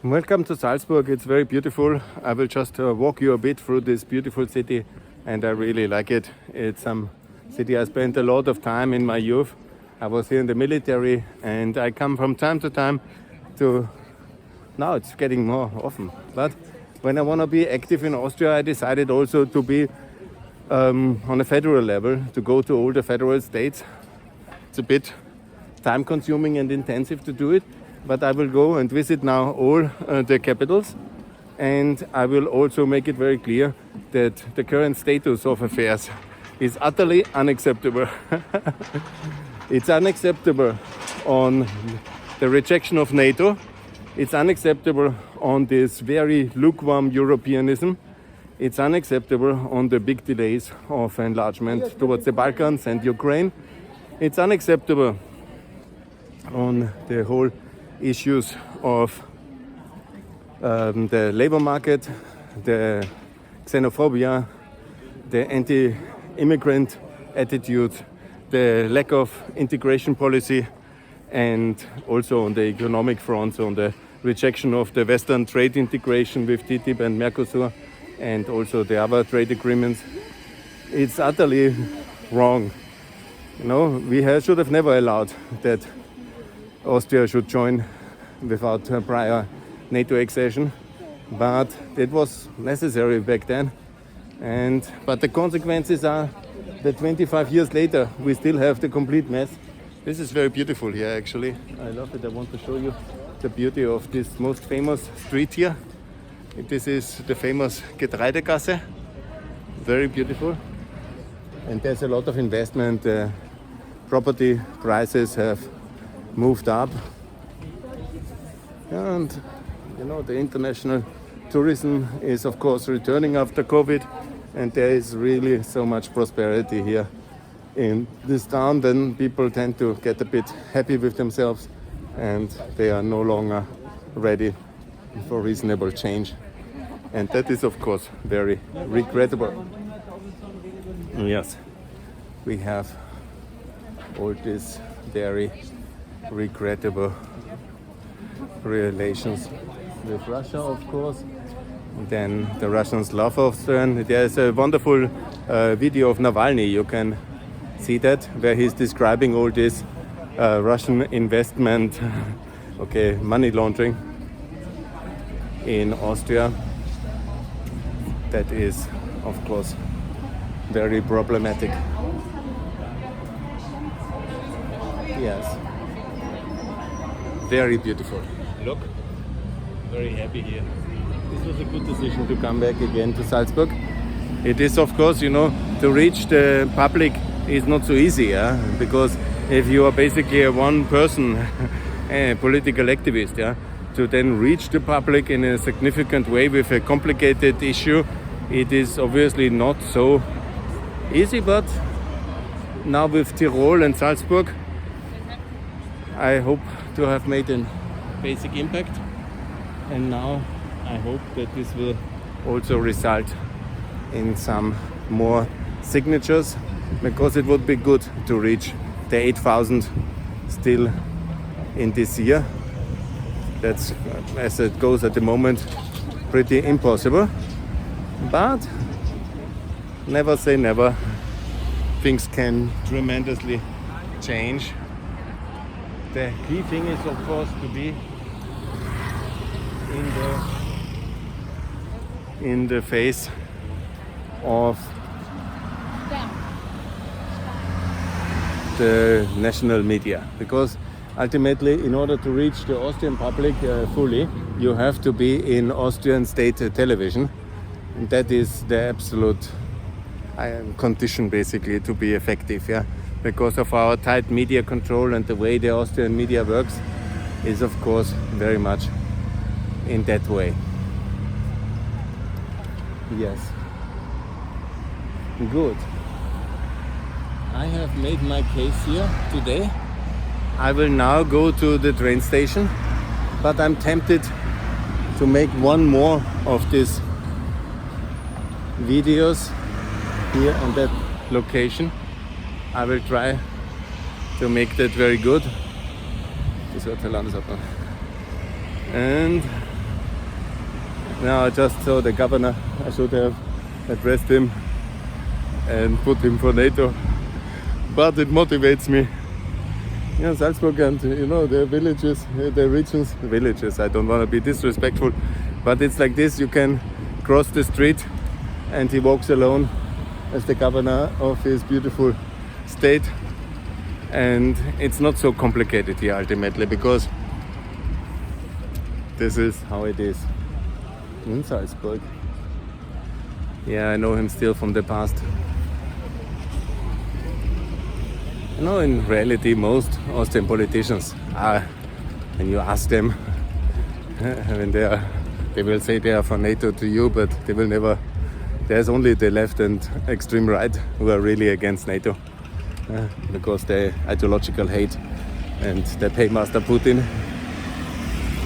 Welcome to Salzburg. It's very beautiful. I will just walk you a bit through this beautiful city, and I really like it. It's some city I spent a lot of time in my youth. I was here in the military, and I come from time to time to. Now it's getting more often. But when I want to be active in Austria, I decided also to be on a federal level, to go to all the federal states. It's a bit time consuming and intensive to do it, but I will go and visit now all the capitals, and I will also make it very clear that the current status of affairs is utterly unacceptable. It's unacceptable on the rejection of NATO. It's unacceptable on this very lukewarm Europeanism. It's unacceptable on the big delays of enlargement towards the Balkans and Ukraine. It's unacceptable on the whole issues of the labor market, the xenophobia, the anti-immigrant attitude, the lack of integration policy, and also on the economic front, on the rejection of the Western trade integration with TTIP and Mercosur, and also the other trade agreements. It's utterly wrong. We should have never allowed that Austria should join without prior NATO accession, but it was necessary back then. But the consequences are that 25 years later we still have the complete mess. This is very beautiful here, actually. I love it. I want to show you the beauty of this most famous street here. This is the famous Getreidegasse. Very beautiful. And there's a lot of investment. Property prices have moved up, and the international tourism is of course returning after COVID, and there is really so much prosperity here in this town. Then people tend to get a bit happy with themselves, and they are no longer ready for reasonable change, and that is of course very regrettable. Yes, we have all this very regrettable relations with Russia, of course. And then the Russians love Austria. There's a wonderful video of Navalny. You can see that, where he's describing all this Russian investment, money laundering in Austria. That is, of course, very problematic. Yes. Very beautiful. Look, very happy here. This was a good decision to come back again to Salzburg. It is, of course, to reach the public is not so easy, because if you are basically a one-person political activist, to then reach the public in a significant way with a complicated issue, it is obviously not so easy. But now with Tyrol and Salzburg, I hope to have made a basic impact, and now I hope that this will also result in some more signatures, because it would be good to reach the 8,000 still in this year. That's, as it goes at the moment, pretty impossible, but never say never. Things can tremendously change. The key thing is, of course, to be in the face of the national media, because ultimately, in order to reach the Austrian public fully, you have to be in Austrian state television. And that is the absolute condition, basically, to be effective. Because of our tight media control and the way the Austrian media works is, of course, very much in that way. Yes. Good. I have made my case here today. I will now go to the train station, but I'm tempted to make one more of these videos here on that location. I will try to make that very good. And Now I just saw the governor. I should have addressed him and put him for NATO. But it motivates me. Salzburg and the villages, the regions, villages. I don't want to be disrespectful, but it's like this. You can cross the street, and he walks alone as the governor of his beautiful state. And it's not so complicated here ultimately, because this is how it is in Salzburg. Yeah, I know him still from the past. In reality, most Austrian politicians are, when you ask them, when they will say they are for NATO to you, but they will never. There's only the left and extreme right who are really against NATO, because they ideological hate and they pay Master Putin.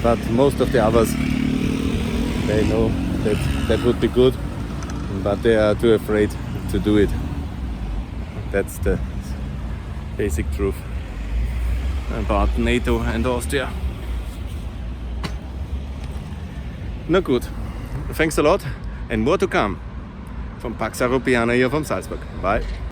But most of the others, they know that that would be good, but they are too afraid to do it. That's the basic truth about NATO and Austria. Na gut, thanks a lot, and more to come from Pax Europiana here from Salzburg. Bye.